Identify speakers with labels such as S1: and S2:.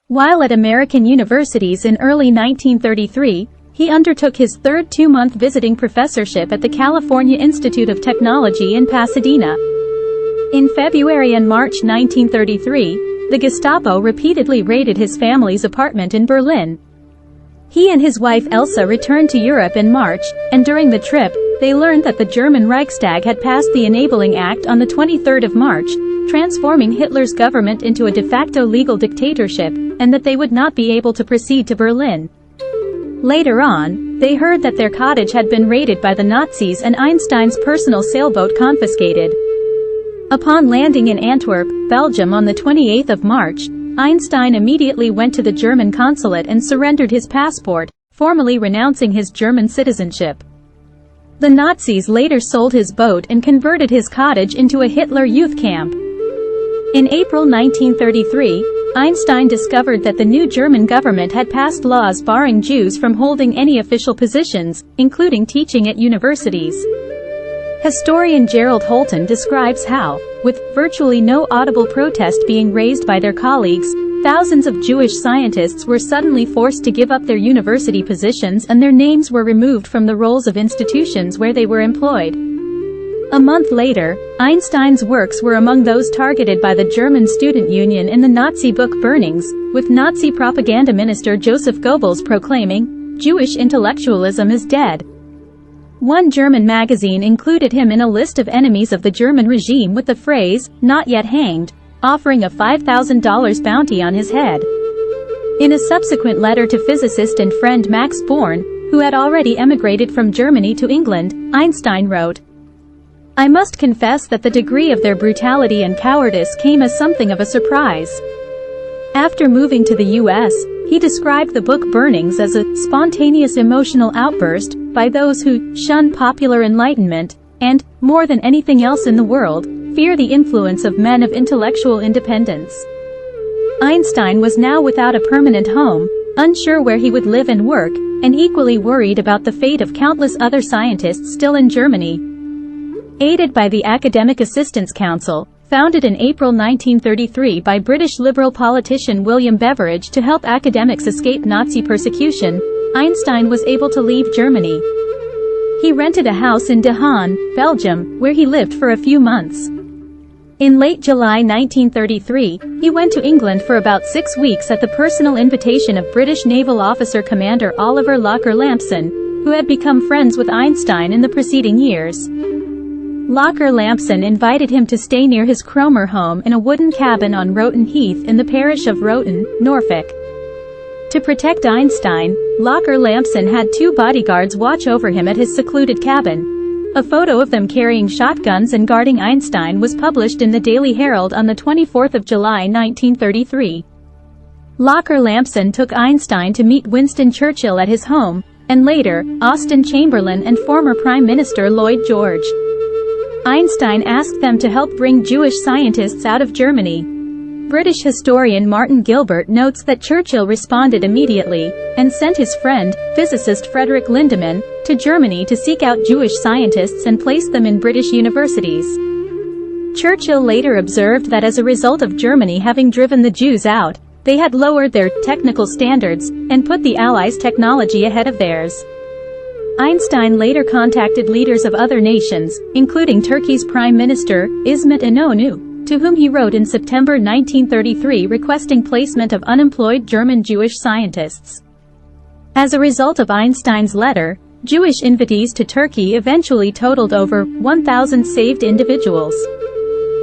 S1: While at American universities in early 1933, he undertook his third two-month visiting professorship at the California Institute of Technology in Pasadena. In February and March 1933, the Gestapo repeatedly raided his family's apartment in Berlin. He and his wife Elsa returned to Europe in March, and during the trip, they learned that the German Reichstag had passed the Enabling Act on the 23rd of March, transforming Hitler's government into a de facto legal dictatorship, and that they would not be able to proceed to Berlin. Later on, they heard that their cottage had been raided by the Nazis and Einstein's personal sailboat confiscated. Upon landing in Antwerp, Belgium on the 28th of March, Einstein immediately went to the German consulate and surrendered his passport, formally renouncing his German citizenship. The Nazis later sold his boat and converted his cottage into a Hitler youth camp. In April 1933, Einstein discovered that the new German government had passed laws barring Jews from holding any official positions, including teaching at universities. Historian Gerald Holton describes how, with virtually no audible protest being raised by their colleagues, thousands of Jewish scientists were suddenly forced to give up their university positions and their names were removed from the rolls of institutions where they were employed. A month later, Einstein's works were among those targeted by the German Student Union in the Nazi book burnings, with Nazi propaganda minister Joseph Goebbels proclaiming, "Jewish intellectualism is dead." One German magazine included him in a list of enemies of the German regime with the phrase, "not yet hanged," offering a $5,000 bounty on his head. In a subsequent letter to physicist and friend Max Born, who had already emigrated from Germany to England, Einstein wrote, "I must confess that the degree of their brutality and cowardice came as something of a surprise." After moving to the U.S., he described the book burnings as a spontaneous emotional outburst by those who shun popular enlightenment and, more than anything else in the world, fear the influence of men of intellectual independence. Einstein was now without a permanent home, unsure where he would live and work, and equally worried about the fate of countless other scientists still in Germany. Aided by the Academic Assistance Council, founded in April 1933 by British Liberal politician William Beveridge to help academics escape Nazi persecution, Einstein was able to leave Germany. He rented a house in De Haan, Belgium, where he lived for a few months. In late July 1933, he went to England for about 6 weeks at the personal invitation of British naval officer Commander Oliver Locker-Lampson, who had become friends with Einstein in the preceding years. Locker-Lampson invited him to stay near his Cromer home in a wooden cabin on Rowton Heath in the parish of Rowton, Norfolk. To protect Einstein, Locker-Lampson had 2 bodyguards watch over him at his secluded cabin. A photo of them carrying shotguns and guarding Einstein was published in the Daily Herald on the 24th of July 1933. Locker-Lampson took Einstein to meet Winston Churchill at his home, and later, Austen Chamberlain and former Prime Minister Lloyd George. Einstein asked them to help bring Jewish scientists out of Germany. British historian Martin Gilbert notes that Churchill responded immediately, and sent his friend, physicist Frederick Lindemann, to Germany to seek out Jewish scientists and place them in British universities. Churchill later observed that as a result of Germany having driven the Jews out, they had lowered their technical standards, and put the Allies' technology ahead of theirs. Einstein later contacted leaders of other nations, including Turkey's Prime Minister, İsmet İnönü, to whom he wrote in September 1933 requesting placement of unemployed German Jewish scientists. As a result of Einstein's letter, Jewish invitees to Turkey eventually totaled over 1,000 saved individuals.